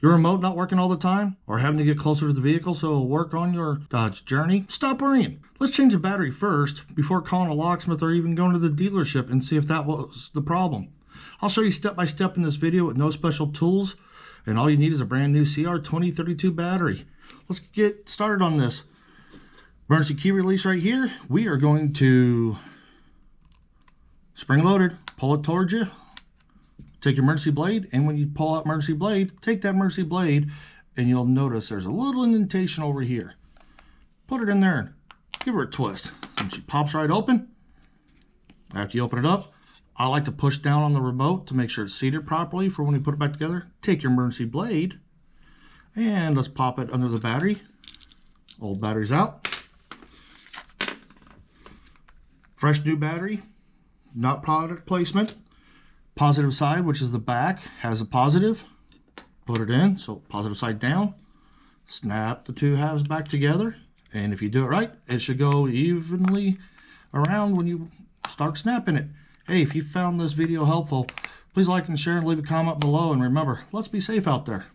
Your remote not working all the time, or having to get closer to the vehicle so it'll work on your Dodge journey? Stop worrying. Let's change the battery first before calling a locksmith or even going to the dealership and see if that was the problem. I'll show you step by step in this video with no special tools, and all you need is a brand new CR2032 battery. Let's get started on this. Emergency key release right here. We are going to spring loaded, pull it towards you. Take your emergency blade, and when you pull out emergency blade, take that emergency blade, and you'll notice there's a little indentation over here. Put it in there and give her a twist. And she pops right open. After you open it up, I like to push down on the remote to make sure it's seated properly for when you put it back together. Take your emergency blade, and let's pop it under the battery. Old battery's out. Fresh new battery, not product placement. Positive side, which is the back, has a positive. Put it in, so positive side down. Snap the two halves back together, and if you do it right, it should go evenly around when you start snapping it. Hey, if you found this video helpful, please like and share and leave a comment below, and remember, let's be safe out there.